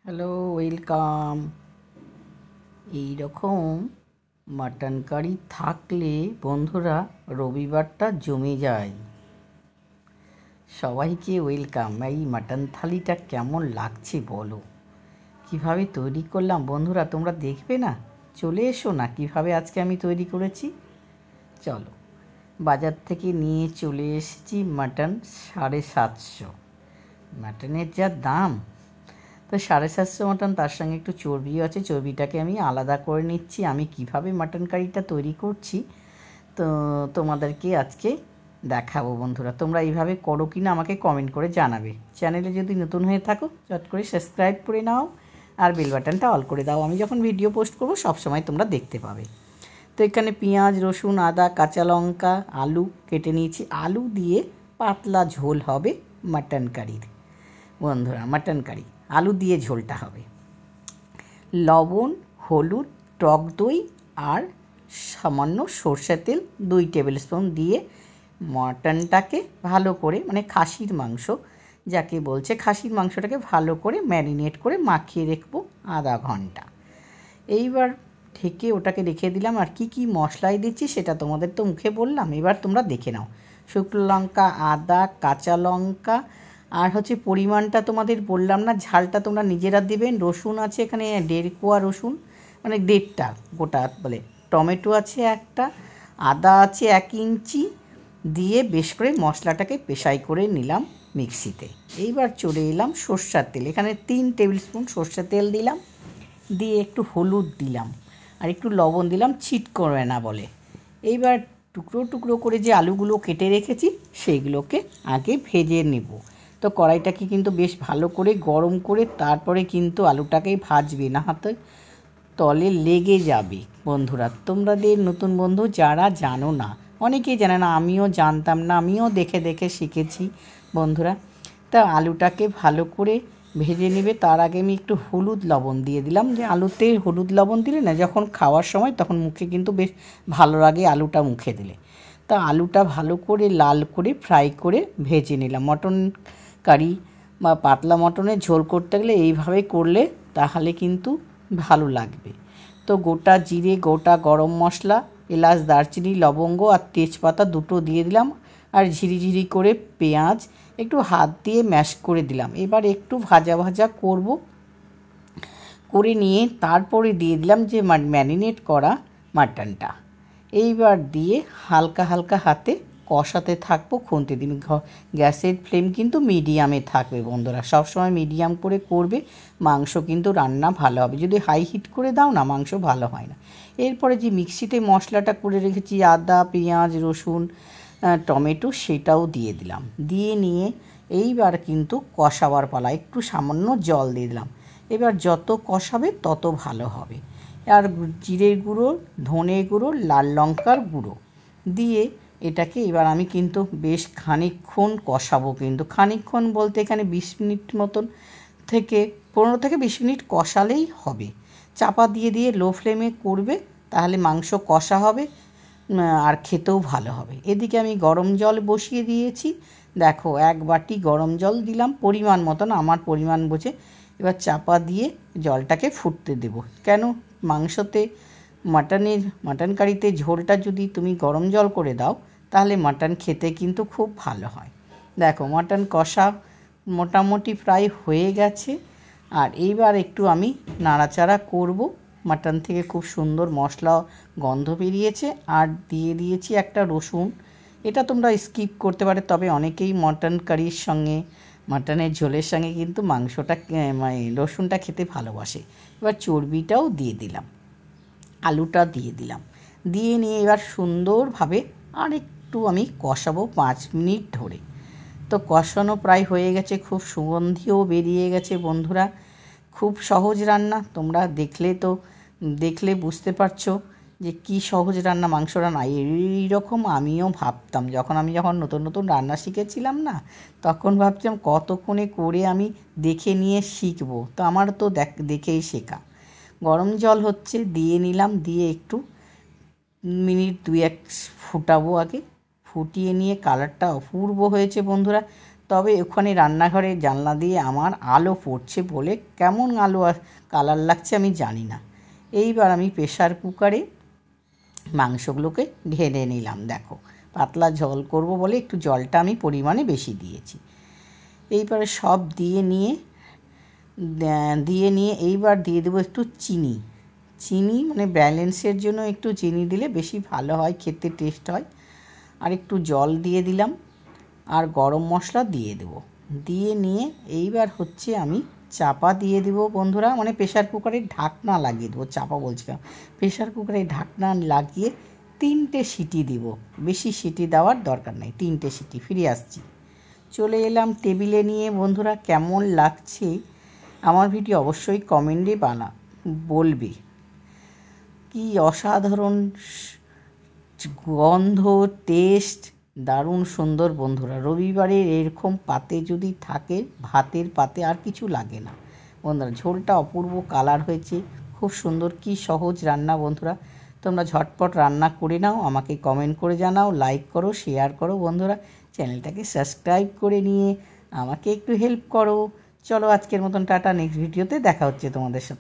Hello, welcome. এই রকম mutton curry থাকলে বন্ধুরা রবিবারটা জমে যায়। সবাইকে ওয়েলকাম। এই মাটন থালিটা কেমন লাগছে বলো, কিভাবে তৈরি করলাম বন্ধুরা, তোমরা দেখবে না? চলে এসো না, কিভাবে আজকে আমি তৈরি করেছি। চলো, বাজার থেকে নিয়ে চলে এসেছি মাটন 750। মাটনের যা দাম, তো 750 মাটন, তার সঙ্গে একটু চর্বিও আছে। চর্বিটাকে আমি আলাদা করে নিচ্ছি। আমি কিভাবে মাটন কারিটা তৈরি করছি তো তোমাদেরকে আজকে দেখাবো বন্ধুরা। তোমরা এইভাবে করো কি না আমাকে কমেন্ট করে জানাবে। চ্যানেলে যদি নতুন হয়ে থাকো চট করে সাবস্ক্রাইব করে নাও আর বেল বাটনটা অল করে দাও। আমি যখন ভিডিও পোস্ট করবো সবসময় তোমরা দেখতে পাবে। তো এখানে পেঁয়াজ, রসুন, আদা, কাঁচা লঙ্কা, আলু কেটে নিয়েছি। আলু দিয়ে পাতলা ঝোল হবে মাটন কারির বন্ধুরা। মাটন কারি আলু দিয়ে ঝোলটা হবে। লবণ, হলুদ, টক দই আর সামান্য সরষের তেল 2 টেবিল স্পুন দিয়ে মাটনটাকে ভালো করে, মানে খাসির মাংস যাকে বলছে, খাসির মাংসটাকে ভালো করে ম্যারিনেট করে মাখিয়ে রাখবো আধা ঘন্টা। এইবার ঢেকে ওটাকে রেখে দিলাম। আর কি কি মশলাই দিচ্ছি সেটা তোমাদের তো মুখে বললাম, এবার তোমরা দেখে নাও। শুকনো লঙ্কা, আদা, কাঁচা লঙ্কা, আর হচ্ছে পরিমাণটা তোমাদের বললাম না, ঝালটা তোমরা নিজেরা দেবেন। রসুন আছে এখানে 1.5 কোয়া রসুন, মানে 1.5টা গোটা বলে। টমেটো আছে একটা, আদা আছে 1 ইঞ্চি, দিয়ে বেশ করে মশলাটাকে পেশাই করে নিলাম মিক্সিতে। এইবার চলে এলাম সর্ষের তেল। এখানে 3 টেবিল স্পুন সর্ষের তেল দিলাম, দিয়ে একটু হলুদ দিলাম আর একটু লবণ দিলাম, ছিট করবে না বলে। এইবার টুকরো টুকরো করে যে আলুগুলো কেটে রেখেছি সেইগুলোকে আগে ভেজে নেব। তো কড়াইটাকে কিন্তু বেশ ভালো করে গরম করে তারপরে কিন্তু আলুটাকে ভাজবে, না হাতে তলে লেগে যাবে বন্ধুরা। তোমাদের নতুন বন্ধু যারা জানো না, অনেকেই জানে না, আমিও জানতাম না, আমিও দেখে দেখে শিখেছি বন্ধুরা। তা আলুটাকে ভালো করে ভেজে নেবে। তার আগে আমি একটু হলুদ লবণ দিয়ে দিলাম, যে আলুতে হলুদ লবণ দিলে না যখন খাওয়ার সময় তখন মুখে কিন্তু বেশ ভালো লাগে আলুটা মুখে দিলে। তা আলুটা ভালো করে লাল করে ফ্রাই করে ভেজে নিলাম। মটন কারি বা পাতলা মটনের ঝোল করতে গেলে এইভাবে করলে তাহলে কিন্তু ভালো লাগবে। তো গোটা জিরে, গোটা গরম মশলা, এলাচ, দারচিনি, লবঙ্গ আর তেজপাতা দুটো দিয়ে দিলাম। আর ঝিরিঝিরি করে পেঁয়াজ একটু হাত দিয়ে ম্যাশ করে দিলাম। এবার একটু ভাজা ভাজা করব, করে নিয়ে তারপরে দিয়ে দিলাম যে ম্যারিনেট করা মাটনটা। এইবার দিয়ে হালকা হালকা হাতে কষাতে থাকবো, খুন্তি দিন। গ্যাসের ফ্লেম কিন্তু মিডিয়ামে থাকবে বন্ধুরা, সবসময় মিডিয়াম করে করবে, মাংস কিন্তু রান্না ভালো হবে। যদি হাই হিট করে দাও না, মাংস ভালো হয় না। এরপরে যে মিক্সিতে মশলাটা করে রেখেছি, আদা, পেঁয়াজ, রসুন, টমেটো, সেটাও দিয়ে দিলাম। দিয়ে নিয়ে এইবার কিন্তু কষাবার পালা। একটু সামান্য জল দিয়ে দিলাম। এবার যত কষাবে তত ভালো হবে। আর জিরের গুঁড়ো, ধনে গুঁড়ো, লাল লঙ্কার গুঁড়ো দিয়ে এটাকে এবার আমি কিন্তু বেশ খানিকক্ষণ কষাবো। কিন্তু খানিকক্ষণ বলতে এখানে 20 মিনিট মতন, থেকে 15 থেকে 20 মিনিট কষালেই হবে। চাপা দিয়ে দিয়ে লো ফ্লেমে করবে, তাহলে মাংস কষা হবে আর খেতেও ভালো হবে। এদিকে আমি গরম জল বসিয়ে দিয়েছি। দেখো 1 বাটি গরম জল দিলাম, পরিমাণ মতন, আমার পরিমাণ বুঝে। এবার চাপা দিয়ে জলটাকে ফুটতে দেব। কেন, মাংসতে মাটন কারিতে ঝোলটা যদি তুমি গরম জল করে দাও তাহলে মাটন খেতে কিন্তু খুব ভালো হয়। দেখো মাটন কষা মোটামুটি প্রায় হয়ে গেছে। আর এইবার একটু আমি নাড়াচাড়া করব। মাটন থেকে খুব সুন্দর মশলা গন্ধ বেরিয়েছে। আর দিয়ে দিয়েছি একটা রসুন। এটা তোমরা স্কিপ করতে পারো, তবে অনেকেই মটন কারির সঙ্গে, মাটনের ঝোলের সঙ্গে কিন্তু মাংসটা মানে রসুনটা খেতে ভালোবাসে। এবার চর্বিটাও দিয়ে দিলাম, আলুটা দিয়ে দিলাম। দিয়ে নিয়ে এবার সুন্দরভাবে আর একটু আমি কষাবো 5 মিনিট ধরে। তো কষানো প্রায় হয়ে গেছে, খুব সুগন্ধিও বেরিয়ে গেছে বন্ধুরা। খুব সহজ রান্না, তোমরা দেখলে বুঝতে পারছো যে কি সহজ রান্না, মাংস রান্না। এইরকম আমিও ভাবতাম, আমি যখন নতুন নতুন রান্না শিখেছিলাম না, তখন ভাবছিলাম কতক্ষণে করে আমি দেখে নিয়ে শিখবো। তো আমার তো দেখেই শেখা। গরম জল হচ্ছে, দিয়ে নিলাম, দিয়ে একটু মিনিট 2-1 ফুটাবো আগে। ফুটিয়ে নিয়ে কালারটা অপূর্ব হয়েছে বন্ধুরা। তবে ওখানে রান্নাঘরের জানলা দিয়ে আমার আলো পড়ছে বলে কেমন আলো কালার লাগছে আমি জানি না। এইবার আমি প্রেশার কুকারে মাংসগুলোকে ঢেলে নিলাম। দেখো, পাতলা ঝোল করব বলে একটু জলটা আমি পরিমাণে বেশি দিয়েছি। এইবারে সব দিয়ে নিয়ে এইবার দিয়ে দেবো একটু চিনি। মানে ব্যালেন্সের জন্য একটু চিনি দিলে বেশি ভালো হয়, খেতে টেস্ট হয়। আর একটু জল দিয়ে দিলাম, আর গরম মশলা দিয়ে দেবো। দিয়ে নিয়ে এইবার হচ্ছে আমি চাপা দিয়ে দেবো বন্ধুরা, মানে প্রেশার কুকারে ঢাকনা লাগিয়ে দেবো। চাপা বলছিলাম, প্রেশার কুকারে ঢাকনা লাগিয়ে 3টে সিটি দিব। বেশি সিটি দেওয়ার দরকার নেই, 3টে সিটি। ফিরে আসছি, চলে এলাম টেবিলে নিয়ে। বন্ধুরা, কেমন লাগছে আমার ভিডিও অবশ্যই কমেন্টে বলবে। কি অসাধারণ গন্ধ, টেস্ট দারুণ সুন্দর বন্ধুরা। রবিবারে এরকম পাতে যদি থাকে, ভাতের পাতে আর কিছু লাগে না বন্ধুরা। ঝোলটা অপূর্ব কালার হয়েছে, খুব সুন্দর। কি সহজ রান্না বন্ধুরা, তোমরা ঝটপট রান্না করে নাও, আমাকে কমেন্ট করে জানাও, লাইক করো, শেয়ার করো বন্ধুরা। চ্যানেলটাকে সাবস্ক্রাইব করে নিয়ে আমাকে একটু হেল্প করো। চলো আজকের মতন টাটা, নেক্সট ভিডিওতে দেখা হচ্ছে তোমাদের সাথে।